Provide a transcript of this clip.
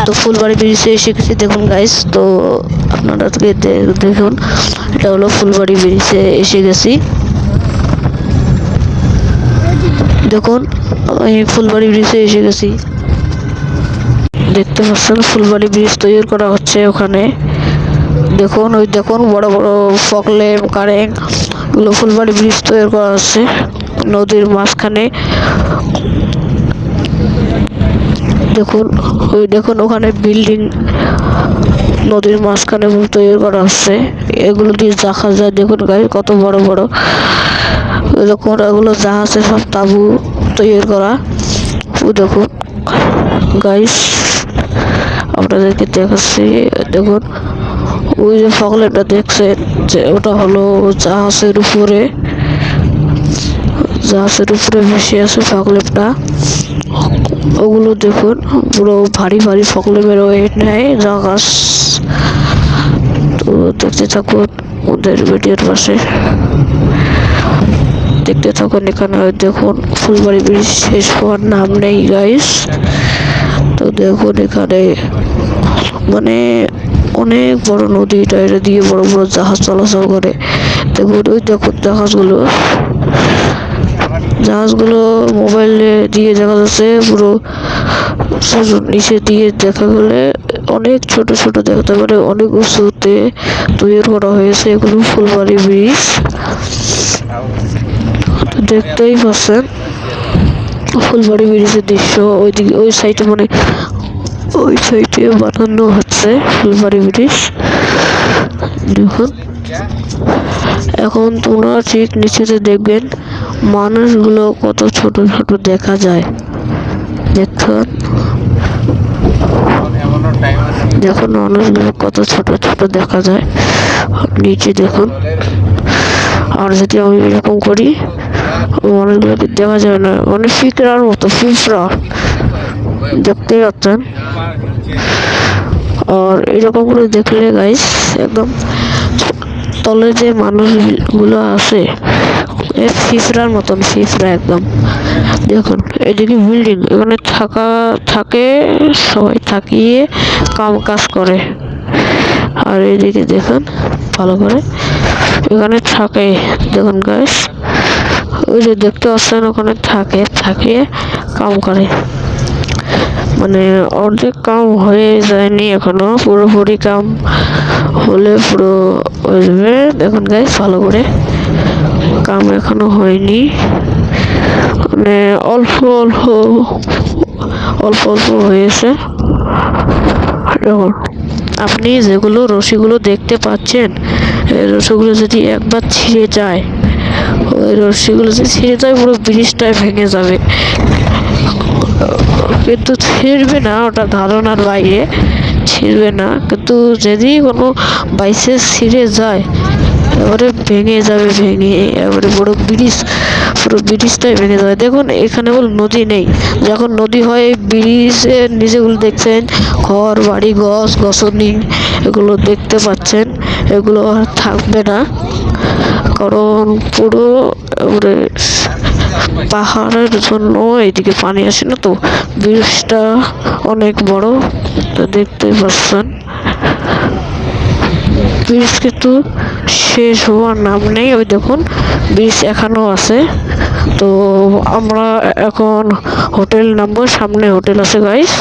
তো ফুলবাড়ি ব্রিজে এসে গেছি দেখুন গাইস। তো আপনারা দেখুন, এটা হলো ফুলবাড়ি ব্রিজে এসে গেছি। দেখুন আমি ফুলবাড়ি ব্রিজে এসে গেছি। দেখতে পাচ্ছেন ফুলবাড়ি ব্রিজ তৈরি করা হচ্ছে ওখানে। দেখুন ওই দেখুন বড় বড় ফকলেম কারেং এগুলো ফুলবাড়ি ব্রিজ তৈরি করা হচ্ছে নদীর মাঝখানে। দেখুন ওই দেখুন ওখানে বিল্ডিং নদীর মাঝখানে তৈরি করা হচ্ছে। এগুলো দিয়ে দেখা যায় দেখুন গাইস কত বড় বড় এরকম এগুলো জাহাজে সব তাবু তৈরি করা। ও দেখুন গাইস আপনাদেরকে দেখাচ্ছি। দেখুন ওই যে ফকলেটটা দেখছেন যে ওটা হলো জাহাজের উপরে ভেসে আছে ফকলেটটা। ওগুলো দেখুন পুরো ভারী ভারী ফকলেটের ওয়েট নেয় জাহাজ। তো দেখতে থাকুন ওদের ভিডিওর পাশে দেখতে থাকুন। এখানে দেখুন ফুলবাড়ি ব্রিজ শেষ হওয়ার নাম নেই গাইস। তো দেখুন এখানে মানে অনেক বড় নদী, এটা দিয়ে বড় বড় জাহাজ চলাচল করে। দেখুন ওই দেখুন জাহাজগুলো মোবাইলে দিয়ে দেখা যাচ্ছে পুরো নিচে দিয়ে দেখা গেলে অনেক ছোট ছোট দেখতে পারে, অনেক উঁচুতে তৈরি করা হয়েছে এগুলো ফুলবাড়ি ব্রিজ। দেখতেই পাচ্ছেন ফুলবাড়ি ব্রিজের দৃশ্য। ওইদিকে ওই সাইডে বানানো হচ্ছে ফুলবাড়ি ব্রিজ। দেখুন এখন তোমরা ঠিক নিচেতে দেখবেন মানুষগুলো কত ছোট ছোট দেখা যায়। দেখুন মানুষগুলো কত ছোট ছোট দেখা যায় নিচে দেখুন। আর যদি আমি এরকম করি মানুষগুলোকে দেখা যাবে না, মানে ফিকরার মতো ফিফরা দেখতে পাচ্ছেন। আর এরকম করে দেখলে গাইস একদম তলে যে মানুষগুলো আছে ফিফরার মতন ফিফরা একদম। দেখুন এদিকে বিল্ডিং, এখানে থাকে সবাই থাকিয়ে কাজ করে। আর এদিকে দেখুন ভালো করে এখানে থাকে দেখুন গাইস, ওই যে দেখতে পাচ্ছেন ওখানে থাকিয়ে কাম করে। মানে অর্ধেক কাম হয়ে যায়নি এখনো, পুরোপুরি কাম হলে পুরো হয়ে যাবে। দেখুন গাইস ভালো করে কাম এখনো হয়নি, মানে অল্প অল্প হয়েছে। দেখুন আপনি যেগুলো রশিগুলো দেখতে পাচ্ছেন এই রশিগুলো যদি একবার ছিঁড়ে যায়, ওই রশিগুলো যদি ছিঁড়ে যায় পুরো ব্রিজটাই ভেঙে যাবে। কিন্তু ছিঁড়বে না, ওটা ধারণার বাইরে ছিঁড়বে না। কিন্তু যদি কোনো বাইসে ছিঁড়ে যায় এবারে ভেঙে যাবে, এবারে পুরো ব্রিজটাই ভেঙে যাবে। দেখুন এখানে বল নদী নেই, যখন নদী হয় ব্রিজের নিচেগুলো দেখছেন ঘর বাড়ি গছনি এগুলো দেখতে পাচ্ছেন, এগুলো আর থাকবে না। কারণ পুরো পাহাড়ের জন্য এইদিকে পানি আসে না, তো ব্রিজটা অনেক বড় তো দেখতেই পাচ্ছেন। ব্রিজ কিন্তু শেষ হওয়ার নাম নেই, ওই দেখুন ব্রিজ এখনো আছে। তো আমরা এখন হোটেল নামবো, সামনে হোটেল আছে গাইস।